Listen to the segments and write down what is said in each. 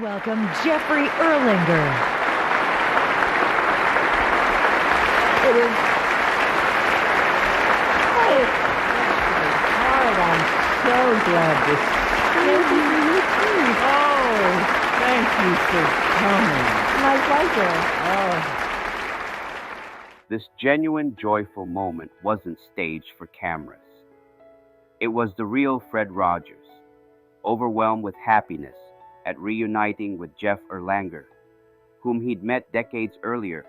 welcome Jeffrey Erlinger. It is hard. I'm so glad to see you. Oh, thank you for coming. My pleasure. Oh. This genuine, joyful moment wasn't staged for cameras. It was the real Fred Rogers, overwhelmed with happiness at reuniting with Jeff Erlanger, whom he'd met decades earlier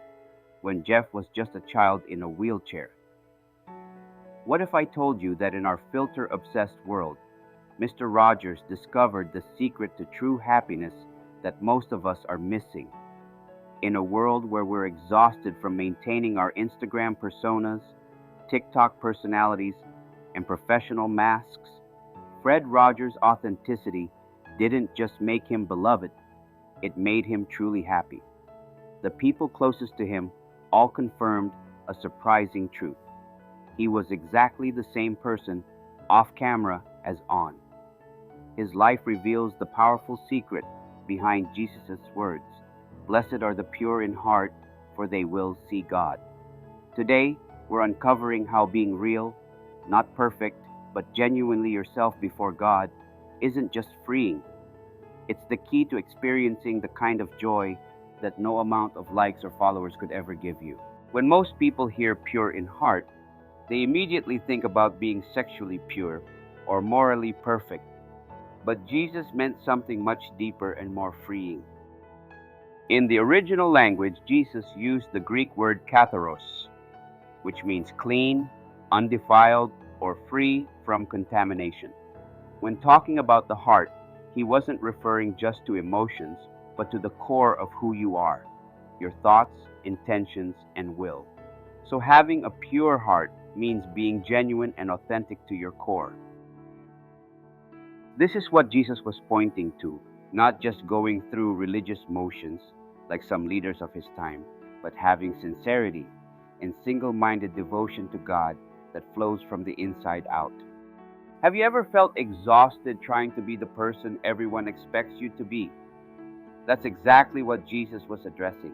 when Jeff was just a child in a wheelchair. What if I told you that in our filter-obsessed world, Mr. Rogers discovered the secret to true happiness that most of us are missing? In a world where we're exhausted from maintaining our Instagram personas, TikTok personalities, and professional masks, Fred Rogers' authenticity didn't just make him beloved, it made him truly happy. The people closest to him all confirmed a surprising truth. He was exactly the same person off camera as on. His life reveals the powerful secret behind Jesus' words, "Blessed are the pure in heart, for they will see God." Today, we're uncovering how being real, not perfect, but genuinely yourself before God, isn't just freeing. It's the key to experiencing the kind of joy that no amount of likes or followers could ever give you. When most people hear pure in heart, they immediately think about being sexually pure or morally perfect. But Jesus meant something much deeper and more freeing. In the original language, Jesus used the Greek word katharos, which means clean, undefiled, or free from contamination. When talking about the heart, he wasn't referring just to emotions, but to the core of who you are, your thoughts, intentions, and will. So having a pure heart means being genuine and authentic to your core. This is what Jesus was pointing to, not just going through religious motions like some leaders of his time, but having sincerity and single-minded devotion to God that flows from the inside out. Have you ever felt exhausted trying to be the person everyone expects you to be? That's exactly what Jesus was addressing.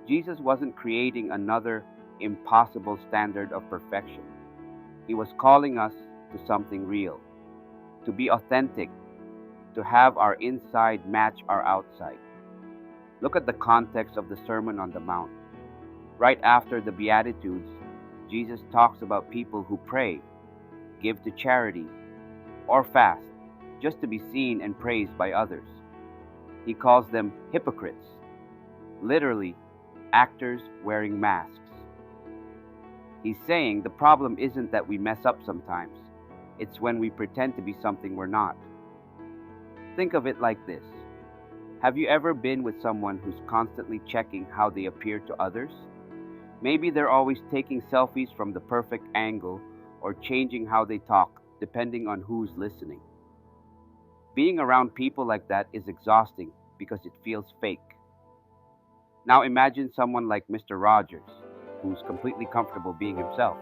Jesus wasn't creating another impossible standard of perfection. He was calling us to something real, to be authentic, to have our inside match our outside. Look at the context of the Sermon on the Mount. Right after the Beatitudes, Jesus talks about people who pray, give to charity, or fast just to be seen and praised by others. He calls them hypocrites, literally, actors wearing masks. He's saying the problem isn't that we mess up sometimes, it's when we pretend to be something we're not. Think of it like this. Have you ever been with someone who's constantly checking how they appear to others? Maybe they're always taking selfies from the perfect angle or changing how they talk, depending on who's listening. Being around people like that is exhausting because it feels fake. Now imagine someone like Mr. Rogers, who's completely comfortable being himself.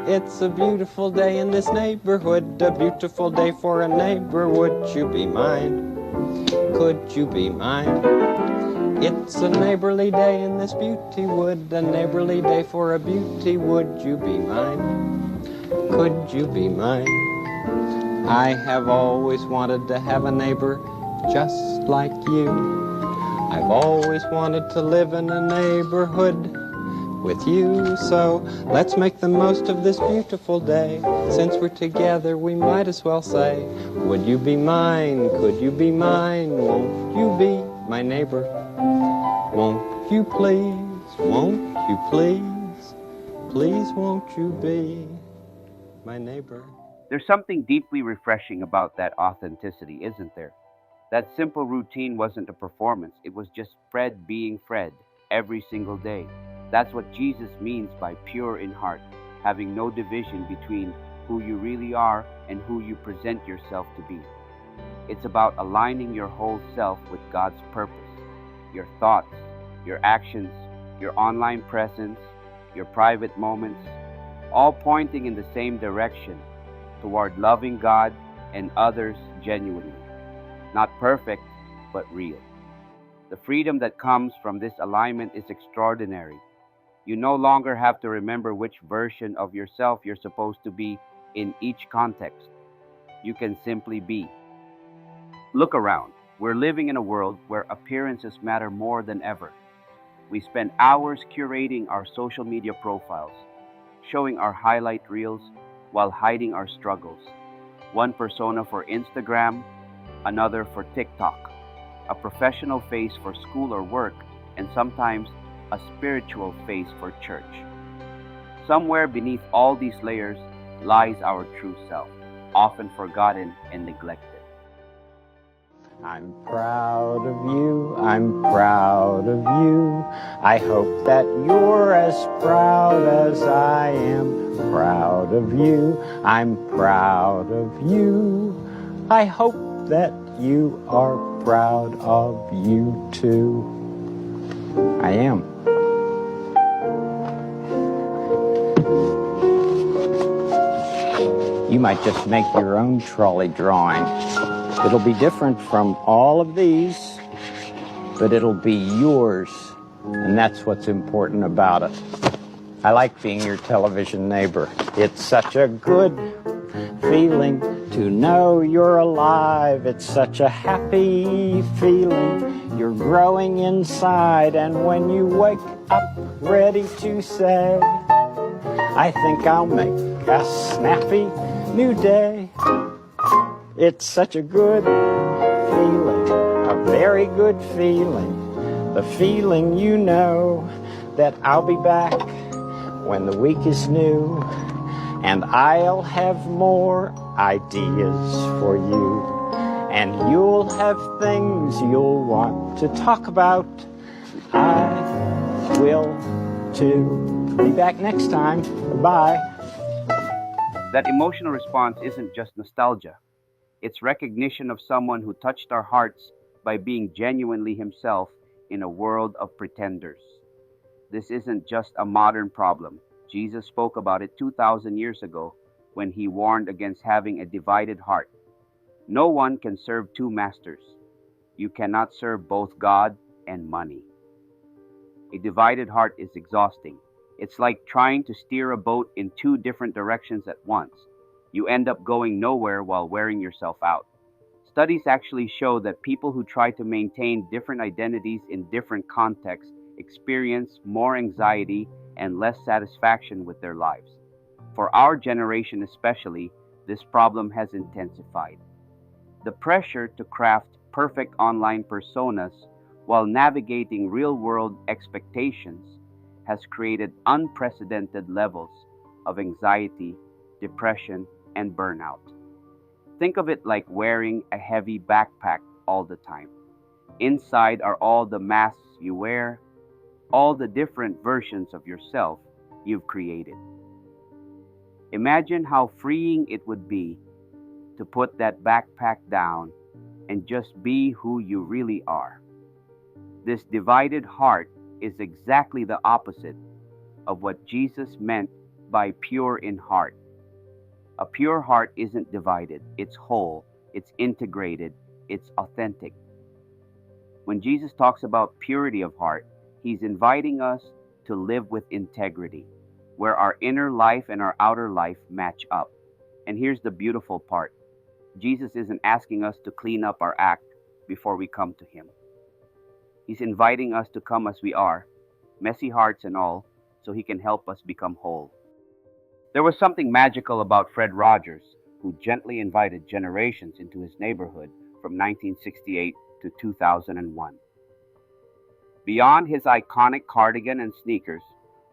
It's a beautiful day in this neighborhood, a beautiful day for a neighbor. Would you be mine? Could you be mine? It's a neighborly day in this beauty wood, a neighborly day for a beauty. Would you be mine? Could you be mine? I have always wanted to have a neighbor just like you. I've always wanted to live in a neighborhood with you, so let's make the most of this beautiful day. Since we're together, we might as well say, would you be mine? Could you be mine? Won't you be my neighbor? Won't you please? Won't you please? Please won't you be my neighbor? There's something deeply refreshing about that authenticity, isn't there? That simple routine wasn't a performance, it was just Fred being Fred every single day. That's what Jesus means by pure in heart, having no division between who you really are and who you present yourself to be. It's about aligning your whole self with God's purpose, your thoughts, your actions, your online presence, your private moments, all pointing in the same direction toward loving God and others genuinely. Not perfect, but real. The freedom that comes from this alignment is extraordinary. You no longer have to remember which version of yourself you're supposed to be in each context. You can simply be. Look around. We're living in a world where appearances matter more than ever. We spend hours curating our social media profiles, showing our highlight reels while hiding our struggles. One persona for Instagram, another for TikTok, a professional face for school or work, and sometimes a spiritual face for church. Somewhere beneath all these layers lies our true self, often forgotten and neglected. I'm proud of you, I'm proud of you. I hope that you're as proud as I am proud of you. I'm proud of you. I hope that you are proud of you too. I am. You might just make your own trolley drawing. It'll be different from all of these, but it'll be yours, and that's what's important about it. I like being your television neighbor. It's such a good feeling to know you're alive. It's such a happy feeling. You're growing inside, and when you wake up ready to say, I think I'll make a snappy new day. It's such a good feeling, a very good feeling. The feeling you know that I'll be back when the week is new, and I'll have more ideas for you, and you'll have things you'll want to talk about. I will too. Be back next time. Bye. That emotional response isn't just nostalgia. It's recognition of someone who touched our hearts by being genuinely himself in a world of pretenders. This isn't just a modern problem. Jesus spoke about it 2,000 years ago when he warned against having a divided heart. No one can serve two masters. You cannot serve both God and money. A divided heart is exhausting. It's like trying to steer a boat in two different directions at once. You end up going nowhere while wearing yourself out. Studies actually show that people who try to maintain different identities in different contexts experience more anxiety and less satisfaction with their lives. For our generation especially, this problem has intensified. The pressure to craft perfect online personas while navigating real world expectations has created unprecedented levels of anxiety, depression, and burnout. Think of it like wearing a heavy backpack all the time. Inside are all the masks you wear, all the different versions of yourself you've created. Imagine how freeing it would be to put that backpack down and just be who you really are. This divided heart is exactly the opposite of what Jesus meant by pure in heart. A pure heart isn't divided, it's whole, it's integrated, it's authentic. When Jesus talks about purity of heart, he's inviting us to live with integrity, where our inner life and our outer life match up. And here's the beautiful part: Jesus isn't asking us to clean up our act before we come to him. He's inviting us to come as we are, messy hearts and all, so he can help us become whole. There was something magical about Fred Rogers, who gently invited generations into his neighborhood from 1968 to 2001. Beyond his iconic cardigan and sneakers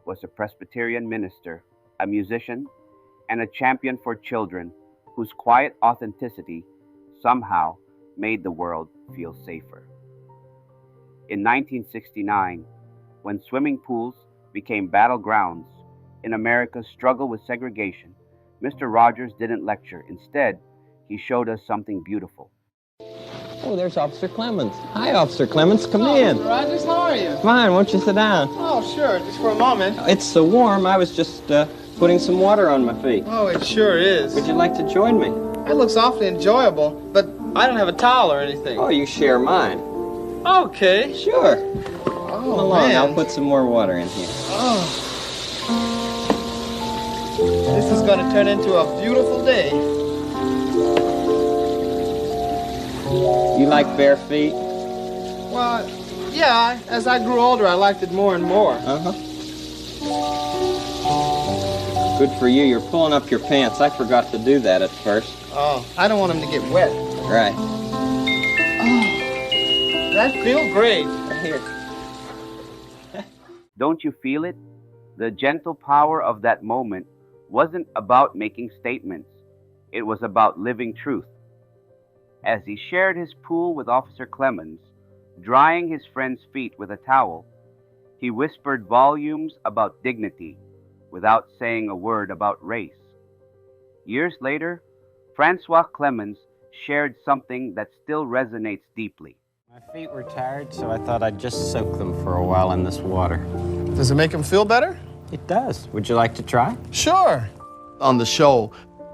was a Presbyterian minister, a musician, and a champion for children whose quiet authenticity somehow made the world feel safer. In 1969, when swimming pools became battlegrounds in America's struggle with segregation, Mr. Rogers didn't lecture. Instead, he showed us something beautiful. Oh, there's Officer Clemens. Hi, Officer Clemens. Come in. Mr. Rogers, how are you? Fine. Won't you sit down? Oh, sure, just for a moment. It's so warm. I was just putting some water on my feet. Oh, it sure is. Would you like to join me? It looks awfully enjoyable, but I don't have a towel or anything. Oh, you share mine. Okay. Sure. Oh, Come along. man. I'll put some more water in here. Oh. This is going to turn into a beautiful day. You like bare feet? Well, yeah, as I grew older, I liked it more and more. Uh-huh. Good for you. You're pulling up your pants. I forgot to do that at first. Oh, I don't want them to get wet. Right. Oh, that feels great. Right here. Don't you feel it? The gentle power of that moment wasn't about making statements. It was about living truth. As he shared his pool with Officer Clemens, drying his friend's feet with a towel, he whispered volumes about dignity without saying a word about race. Years later, Francois Clemens shared something that still resonates deeply. My feet were tired, so I thought I'd just soak them for a while in this water. Does it make him feel better? It does. Would you like to try? Sure. On the show,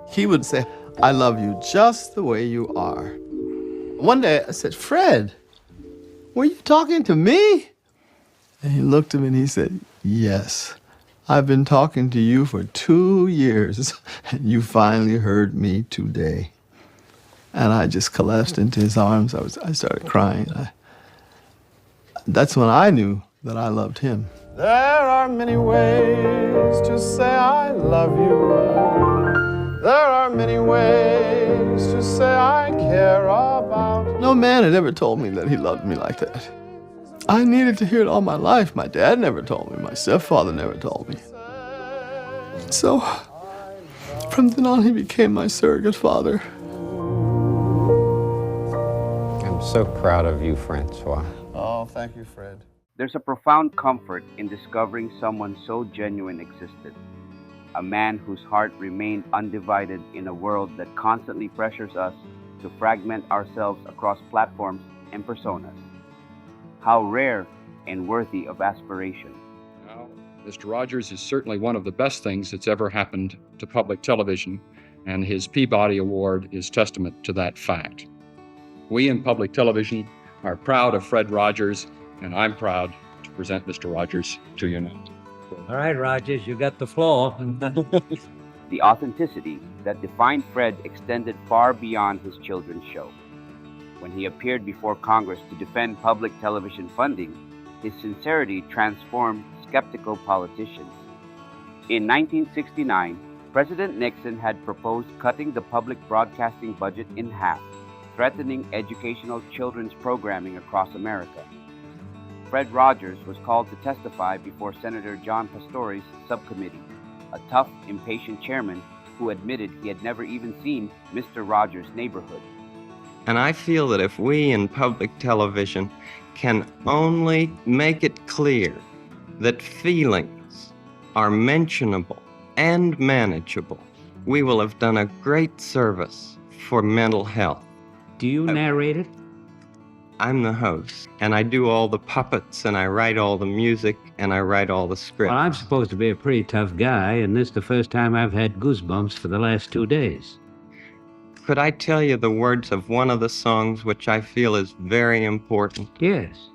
he would say, "I love you just the way you are." One day I said, "Fred, were you talking to me?" And he looked at me and he said, "Yes, I've been talking to you for 2 years, and you finally heard me today." And I just collapsed into his arms. I started crying. That's when I knew that I loved him. There are many ways to say I love you. There are many ways to say I care about. No man had ever told me that he loved me like that. I needed to hear it all my life. My dad never told me. My stepfather never told me. So, from then on, he became my surrogate father. I'm so proud of you, Francois. Oh, thank you, Fred. There's a profound comfort in discovering someone so genuine existed. A man whose heart remained undivided in a world that constantly pressures us to fragment ourselves across platforms and personas. How rare and worthy of aspiration. Well, Mr. Rogers is certainly one of the best things that's ever happened to public television, and his Peabody Award is testament to that fact. We in public television are proud of Fred Rogers, and I'm proud to present Mr. Rogers to you now. All right, Rogers, you got the floor. The authenticity that defined Fred extended far beyond his children's show. When he appeared before Congress to defend public television funding, his sincerity transformed skeptical politicians. In 1969, President Nixon had proposed cutting the public broadcasting budget in half, threatening educational children's programming across America. Fred Rogers was called to testify before Senator John Pastore's subcommittee, a tough, impatient chairman who admitted he had never even seen Mr. Rogers' Neighborhood. And I feel that if we in public television can only make it clear that feelings are mentionable and manageable, we will have done a great service for mental health. Do you narrate it? I'm the host, and I do all the puppets, and I write all the music, and I write all the scripts. Well, I'm supposed to be a pretty tough guy, and this is the first time I've had goosebumps for the last 2 days. Could I tell you the words of one of the songs which I feel is very important? Yes.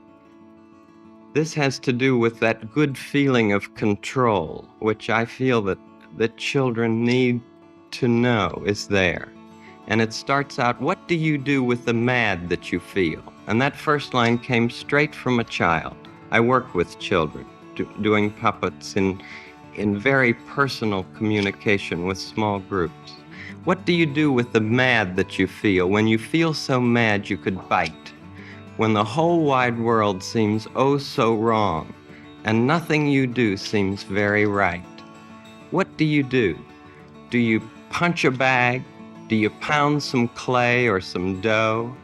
This has to do with that good feeling of control, which I feel that children need to know is there. And it starts out, what do you do with the mad that you feel? And that first line came straight from a child. I work with children, doing puppets in very personal communication with small groups. What do you do with the mad that you feel when you feel so mad you could bite? When the whole wide world seems oh so wrong, and nothing you do seems very right. What do you do? Do you punch a bag? Do you pound some clay or some dough?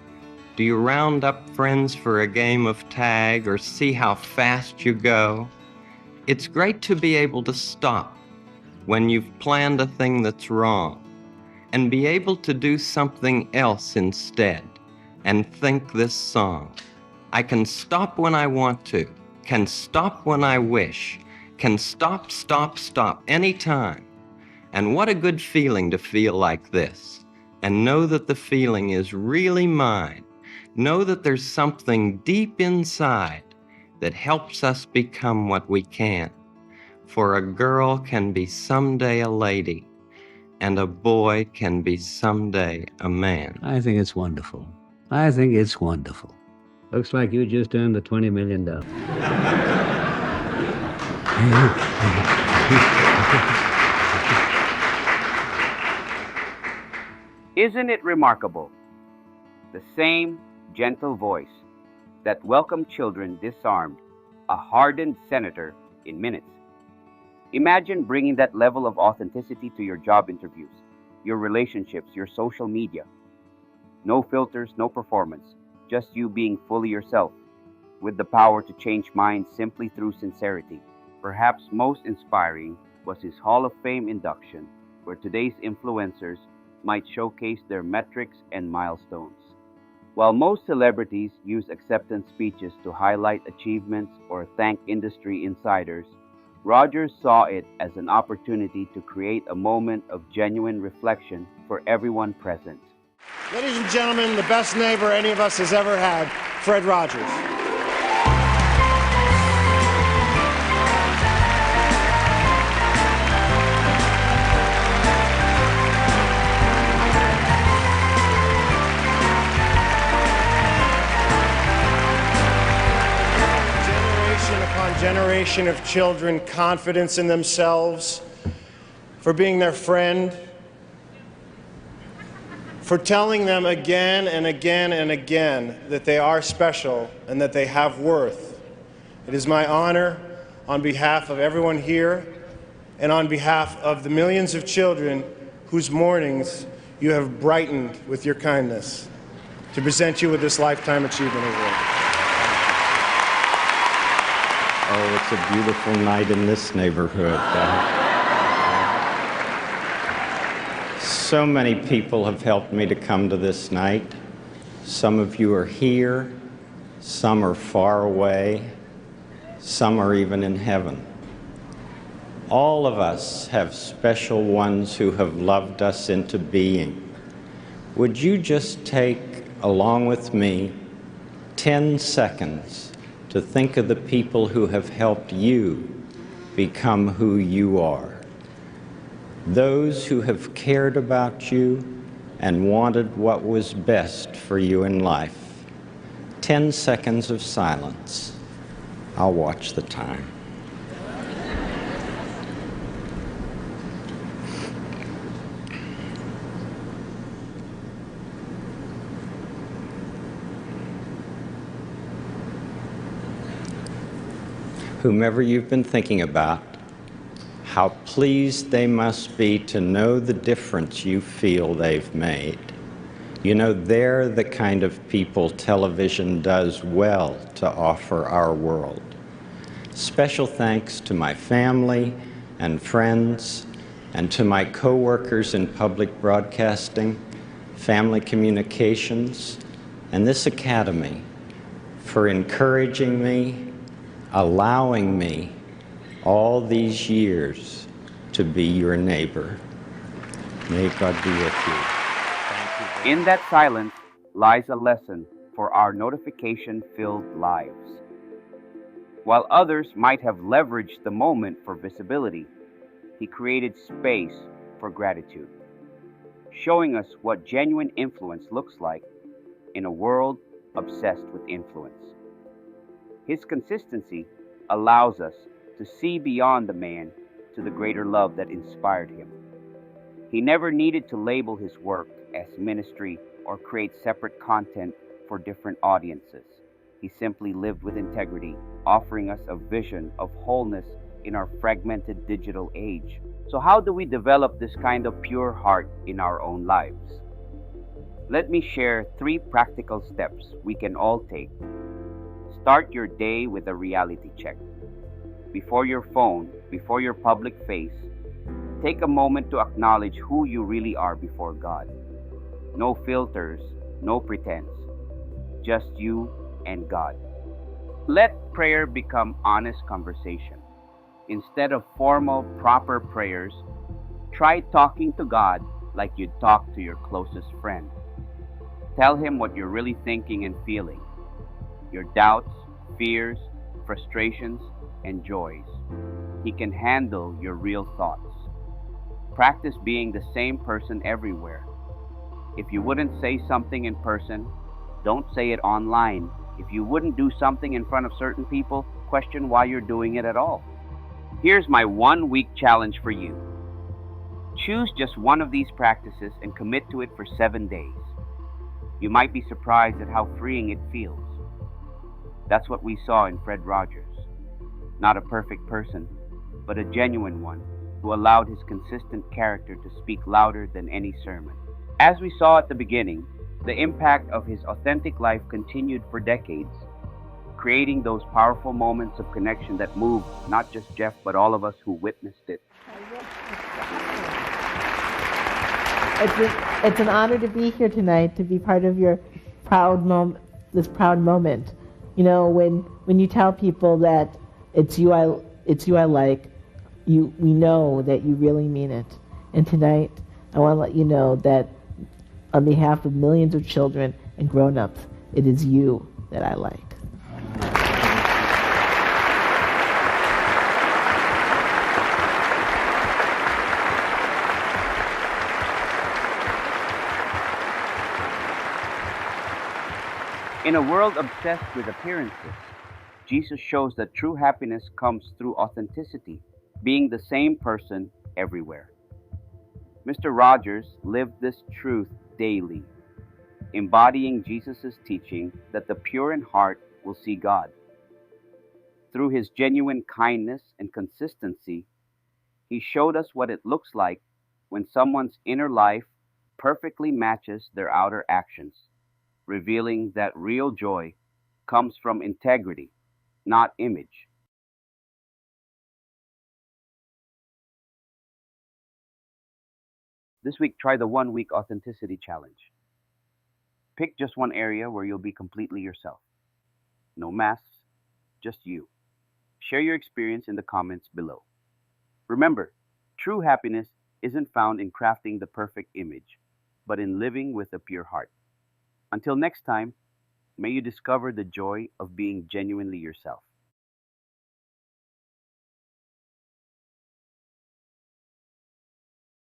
Do you round up friends for a game of tag or see how fast you go? It's great to be able to stop when you've planned a thing that's wrong and be able to do something else instead. and think this song. I can stop when I want to, can stop when I wish, can stop, stop, stop anytime. And what a good feeling to feel like this and know that the feeling is really mine. Know that there's something deep inside that helps us become what we can. For a girl can be someday a lady, and a boy can be someday a man. I think it's wonderful. I think it's wonderful. Looks like you just earned the $20 million. Isn't it remarkable? The same gentle voice that welcomed children disarmed a hardened senator in minutes. Imagine bringing that level of authenticity to your job interviews, your relationships, your social media. No filters, no performance, just you being fully yourself, with the power to change minds simply through sincerity. Perhaps most inspiring was his Hall of Fame induction, where today's influencers might showcase their metrics and milestones. While most celebrities use acceptance speeches to highlight achievements or thank industry insiders, Rogers saw it as an opportunity to create a moment of genuine reflection for everyone present. Ladies and gentlemen, the best neighbor any of us has ever had, Fred Rogers. Generation of children, confidence in themselves, for being their friend, for telling them again and again and again that they are special and that they have worth. It is my honor, on behalf of everyone here and on behalf of the millions of children whose mornings you have brightened with your kindness, to present you with this Lifetime Achievement Award. Oh, it's a beautiful night in this neighborhood. So many people have helped me to come to this night. Some of you are here, some are far away, some are even in heaven. All of us have special ones who have loved us into being. Would you just take, along with me, 10 seconds to think of the people who have helped you become who you are. Those who have cared about you and wanted what was best for you in life. 10 seconds of silence. I'll watch the time. Whomever you've been thinking about, how pleased they must be to know the difference you feel they've made. You know, they're the kind of people television does well to offer our world. Special thanks to my family and friends, and to my co-workers in public broadcasting, family communications, and this academy for encouraging me, allowing me all these years to be your neighbor. May God be with you. In that silence lies a lesson for our notification-filled lives. While others might have leveraged the moment for visibility, he created space for gratitude, showing us what genuine influence looks like in a world obsessed with influence. His consistency allows us to see beyond the man to the greater love that inspired him. He never needed to label his work as ministry or create separate content for different audiences. He simply lived with integrity, offering us a vision of wholeness in our fragmented digital age. So how do we develop this kind of pure heart in our own lives? Let me share 3 practical steps we can all take. Start your day with a reality check. Before your phone, before your public face, take a moment to acknowledge who you really are before God. No filters, no pretense, just you and God. Let prayer become honest conversation. Instead of formal, proper prayers, try talking to God like you'd talk to your closest friend. Tell Him what you're really thinking and feeling, your doubts, fears, frustrations, and joys. He can handle your real thoughts. Practice being the same person everywhere. If you wouldn't say something in person, don't say it online. If you wouldn't do something in front of certain people, question why you're doing it at all. Here's my 1 week challenge for you. Choose just one of these practices and commit to it for 7 days. You might be surprised at how freeing it feels. That's what we saw in Fred Rogers. Not a perfect person, but a genuine one who allowed his consistent character to speak louder than any sermon. As we saw at the beginning, the impact of his authentic life continued for decades, creating those powerful moments of connection that moved not just Jeff but all of us who witnessed it. It's an honor to be here tonight, to be part of your this proud moment. You know, when you tell people that it's you I like, we know that you really mean it. And tonight, I want to let you know that on behalf of millions of children and grown-ups, it is you that I like. In a world obsessed with appearances, Jesus shows that true happiness comes through authenticity, being the same person everywhere. Mr. Rogers lived this truth daily, embodying Jesus' teaching that the pure in heart will see God. Through his genuine kindness and consistency, he showed us what it looks like when someone's inner life perfectly matches their outer actions, revealing that real joy comes from integrity, not image. This week, try the 1 week authenticity challenge. Pick just one area where you'll be completely yourself. No masks, just you. Share your experience in the comments below. Remember, true happiness isn't found in crafting the perfect image, but in living with a pure heart. Until next time, may you discover the joy of being genuinely yourself.